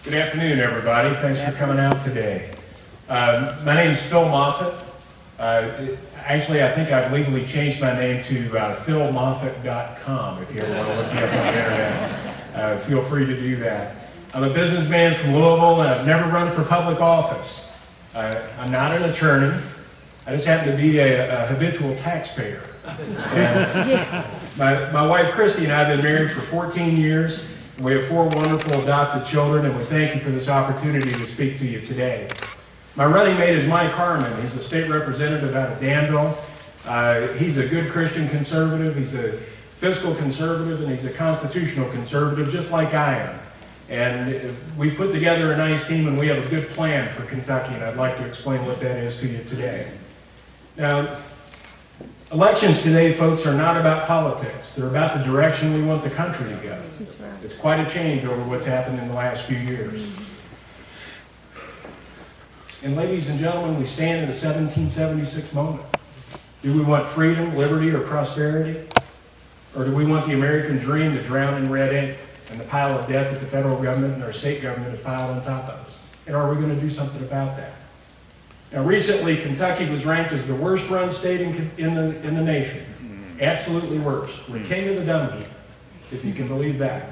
Good afternoon, everybody. Thanks for coming out today. My name is Phil Moffett. Actually, I think I've legally changed my name to philmoffett.com. If you ever want to look me up on the internet, feel free to do that. I'm a businessman from Louisville, and I've never run for public office. I'm not an attorney. I just happen to be a habitual taxpayer. My wife, Christy, and I have been married for 14 years. We have 4 wonderful adopted children, and we thank you for this opportunity to speak to you today. My running mate is Mike Harmon. He's a state representative out of Danville. He's a good Christian conservative, he's a fiscal conservative, and he's a constitutional conservative, just like I am. And we put together a nice team, and we have a good plan for Kentucky, and I'd like to explain what that is to you today. Now, elections today, folks, are not about politics. They're about the direction we want the country to go. That's right. It's quite a change over what's happened in the last few years. And ladies and gentlemen, we stand at a 1776 moment. Do we want freedom, liberty, or prosperity? Or do we want the American dream to drown in red ink and the pile of debt that the federal government and our state government has piled on top of us? And are we going to do something about that? Now, recently, Kentucky was ranked as the worst run state in the nation. Absolutely worst. We're king of the dung heap, if you can believe that.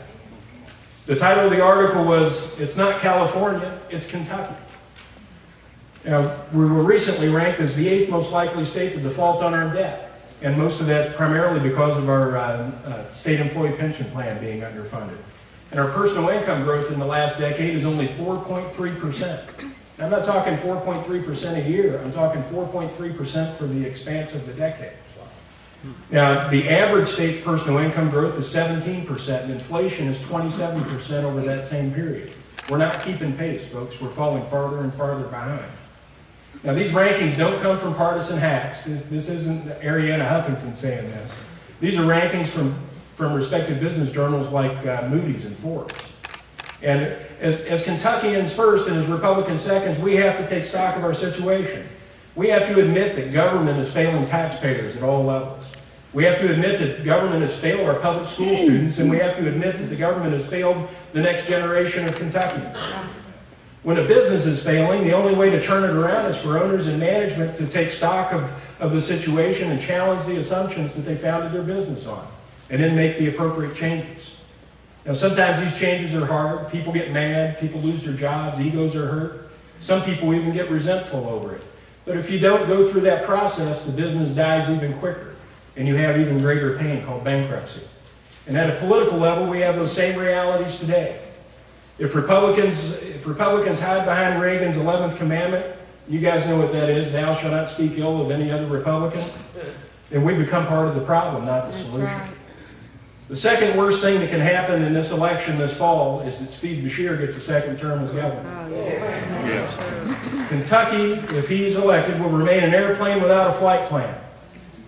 The title of the article was, "It's not California, it's Kentucky." Now, we were recently ranked as the 8th most likely state to default on our debt. And most of that's primarily because of our state employee pension plan being underfunded. And our personal income growth in the last decade is only 4.3%. Now, I'm not talking 4.3% a year. I'm talking 4.3% for the expanse of the decade. Now, the average state's personal income growth is 17%, and inflation is 27% over that same period. We're not keeping pace, folks. We're falling farther and farther behind. Now, these rankings don't come from partisan hacks. This isn't Arianna Huffington saying this. These are rankings from respected business journals like Moody's and Forbes. And as Kentuckians first and as Republicans seconds, we have to take stock of our situation. We have to admit that government is failing taxpayers at all levels. We have to admit that government has failed our public school students, and we have to admit that the government has failed the next generation of Kentuckians. When a business is failing, the only way to turn it around is for owners and management to take stock of the situation and challenge the assumptions that they founded their business on, and then make the appropriate changes. Now, sometimes these changes are hard. People get mad, people lose their jobs, egos are hurt. Some people even get resentful over it. But if you don't go through that process, the business dies even quicker, and you have even greater pain called bankruptcy. And at a political level, we have those same realities today. If Republicans hide behind Reagan's 11th commandment, you guys know what that is, thou shalt not speak ill of any other Republican, then we become part of the problem, not the solution. Right. The second worst thing that can happen in this election this fall is that Steve Beshear gets a second term as governor. Oh, yeah. Kentucky, if he's elected, will remain an airplane without a flight plan.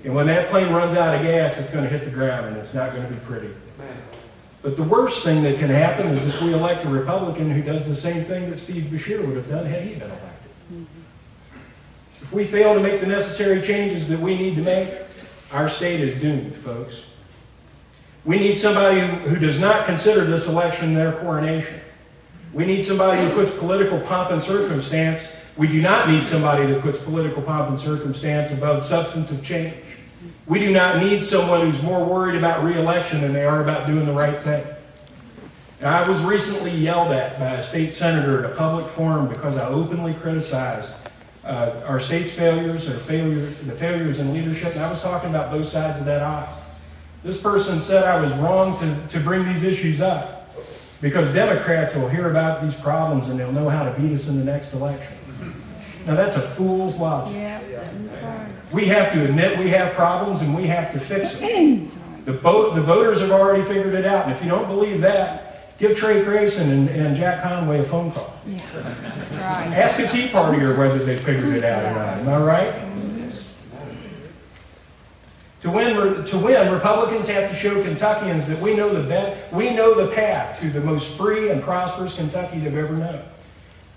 And when that plane runs out of gas, it's going to hit the ground, and it's not going to be pretty. But the worst thing that can happen is if we elect a Republican who does the same thing that Steve Beshear would have done had he been elected. If we fail to make the necessary changes that we need to make, our state is doomed, folks. We need somebody who does not consider this election their coronation. We need somebody who puts political pomp and circumstance. We do not need somebody that puts political pomp and circumstance above substantive change. We do not need someone who's more worried about re-election than they are about doing the right thing. Now, I was recently yelled at by a state senator at a public forum because I openly criticized our state's failures, the failures in leadership, and I was talking about both sides of that aisle. This person said I was wrong to bring these issues up because Democrats will hear about these problems and they'll know how to beat us in the next election. Now, that's a fool's logic. Yeah. We have to admit we have problems and we have to fix them. The voters have already figured it out, and if you don't believe that, give Trey Grayson and Jack Conway a phone call. Yeah, that's right. Ask a Tea Partier whether they figured it out or not. Am I right? To win, Republicans have to show Kentuckians that we know the path to the most free and prosperous Kentucky they've ever known.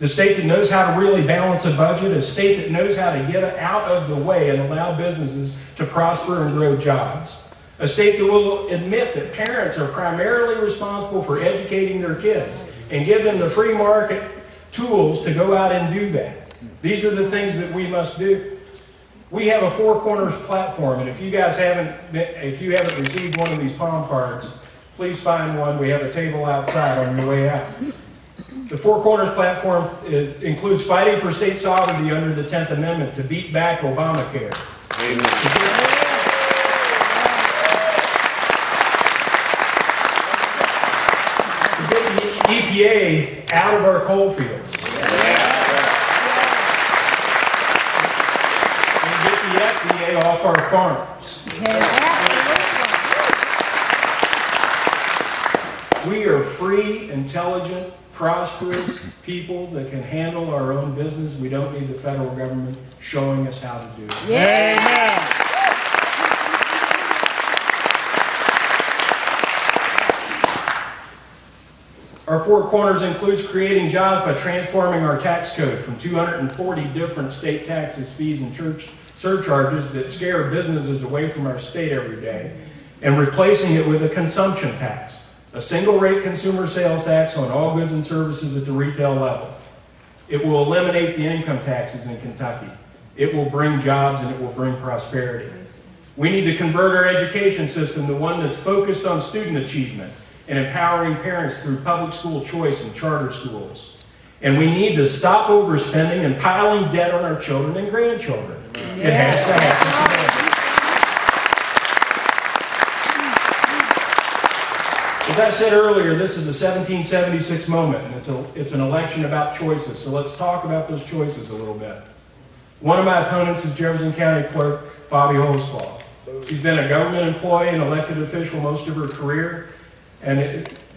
The state that knows how to really balance a budget, a state that knows how to get out of the way and allow businesses to prosper and grow jobs. A state that will admit that parents are primarily responsible for educating their kids and give them the free market tools to go out and do that. These are the things that we must do. We have a Four Corners platform, and if you guys haven't received one of these palm cards, please find one. We have a table outside on your way out. The Four Corners platform includes fighting for state sovereignty under the 10th Amendment to beat back Obamacare. Amen. To get the EPA out of our coal fields. And get the FDA off our farms. We are free, intelligent, prosperous people that can handle our own business. We don't need the federal government showing us how to do it. Yeah. Amen. Our Four Corners includes creating jobs by transforming our tax code from 240 different state taxes, fees, and church surcharges that scare businesses away from our state every day, and replacing it with a consumption tax. A single-rate consumer sales tax on all goods and services at the retail level. It will eliminate the income taxes in Kentucky. It will bring jobs and it will bring prosperity. We need to convert our education system to one that's focused on student achievement and empowering parents through public school choice and charter schools. And we need to stop overspending and piling debt on our children and grandchildren. It has to happen today. As I said earlier, this is a 1776 moment, and it's an election about choices. So let's talk about those choices a little bit. One of my opponents is Jefferson County Clerk Bobbie Holsclaw. She's been a government employee and elected official most of her career.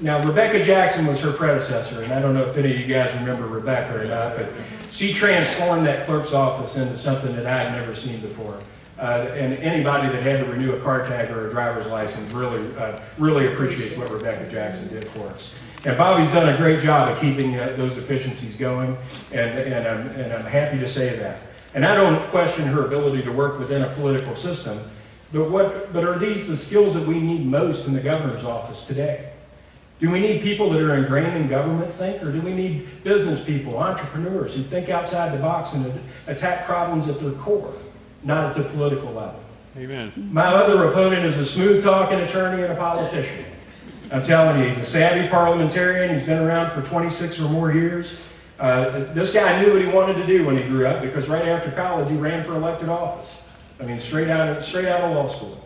Now, Rebecca Jackson was her predecessor, and I don't know if any of you guys remember Rebecca or not, but she transformed that clerk's office into something that I had never seen before. And anybody that had to renew a car tag or a driver's license really appreciates what Rebecca Jackson did for us. And Bobbie's done a great job of keeping those efficiencies going, and I'm happy to say that. And I don't question her ability to work within a political system, but are these the skills that we need most in the governor's office today? Do we need people that are ingrained in government think, or do we need business people, entrepreneurs who think outside the box and attack problems at their core, not at the political level? Amen. My other opponent is a smooth-talking attorney and a politician. I'm telling you, he's a savvy parliamentarian. Of been around for 26 or more years. This guy knew what he wanted to do when he grew up, because right after college he ran for elected office. I mean, straight out of law school.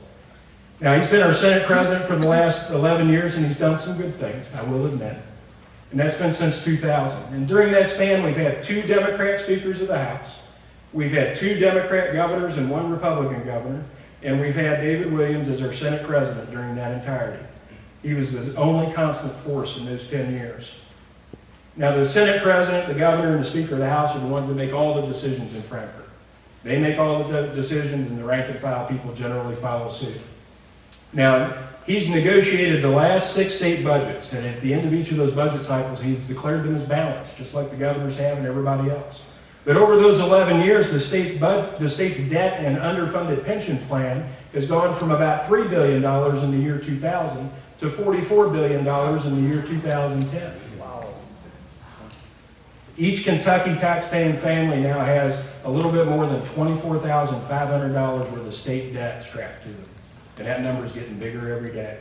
Now, he's been our Senate president for the last 11 years, and he's done some good things, I will admit. And that's been since 2000. And during that span, we've had 2 Democrat speakers of the House. We've had 2 Democrat governors and 1 Republican governor. And we've had David Williams as our Senate president during that entirety. He was the only constant force in those 10 years. Now, the Senate president, the governor, and the Speaker of the House are the ones that make all the decisions in Frankfurt. They make all the decisions, and the rank and file people generally follow suit. Now, he's negotiated the last 6 state budgets, and at the end of each of those budget cycles, he's declared them as balanced, just like the governors have and everybody else. But over those 11 years, the state's debt and underfunded pension plan has gone from about $3 billion in the year 2000 to $44 billion in the year 2010. Each Kentucky taxpaying family now has a little bit more than $24,500 worth of state debt strapped to them. And that number is getting bigger every day.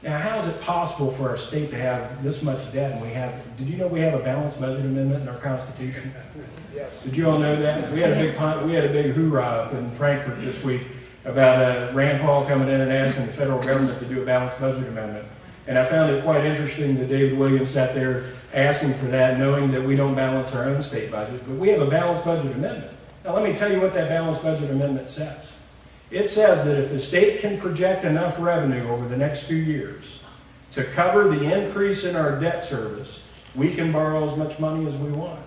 Now, how is it possible for our state to have this much debt? And did you know we have a balanced budget amendment in our Constitution? Did you all know that? We had a big hoorah up in Frankfurt this week about Rand Paul coming in and asking the federal government to do a balanced budget amendment. And I found it quite interesting that David Williams sat there asking for that, knowing that we don't balance our own state budget. But we have a balanced budget amendment. Now, let me tell you what that balanced budget amendment says. It says that if the state can project enough revenue over the next 2 years to cover the increase in our debt service, we can borrow as much money as we want.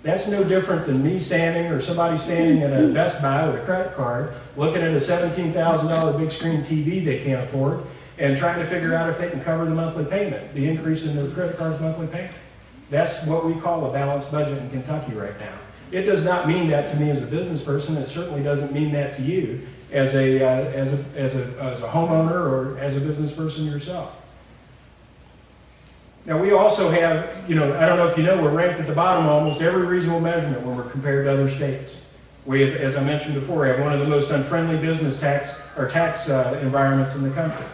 That's no different than me standing or somebody standing at a Best Buy with a credit card looking at a $17,000 big screen TV they can't afford and trying to figure out if they can cover the monthly payment, the increase in their credit card's monthly payment. That's what we call a balanced budget in Kentucky right now. It does not mean that to me as a business person. It certainly doesn't mean that to you as a homeowner or as a business person yourself. Now we also have, I don't know if you know, we're ranked at the bottom of almost every reasonable measurement when we're compared to other states. We have, as I mentioned before, have one of the most unfriendly business tax environments in the country.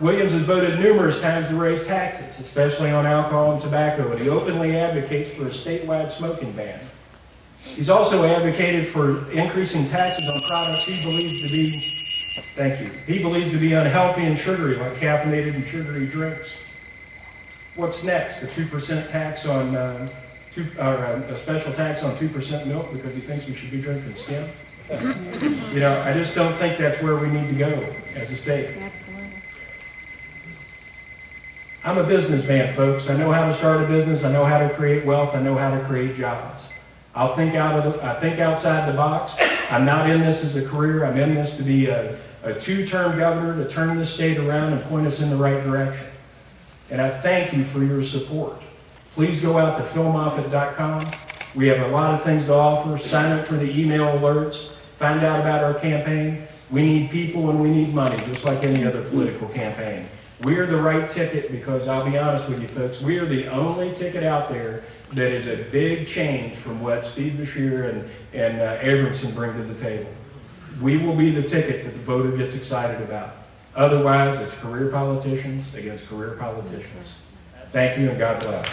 Williams has voted numerous times to raise taxes, especially on alcohol and tobacco, and he openly advocates for a statewide smoking ban. He's also advocated for increasing taxes on products he believes to be unhealthy and sugary, like caffeinated and sugary drinks. What's next? A 2% tax on, a special tax on 2% milk because he thinks we should be drinking skim? I just don't think that's where we need to go as a state. I'm a businessman, folks. I know how to start a business. I know how to create wealth. I know how to create jobs. I think outside the box. I'm not in this as a career. I'm in this to be a two-term governor to turn this state around and point us in the right direction. And I thank you for your support. Please go out to philmoffett.com. We have a lot of things to offer. Sign up for the email alerts. Find out about our campaign. We need people and we need money, just like any other political campaign. We're the right ticket because I'll be honest with you folks, we are the only ticket out there that is a big change from what Steve Beshear and Abramson bring to the table. We will be the ticket that the voter gets excited about. Otherwise, it's career politicians against career politicians. Thank you and God bless.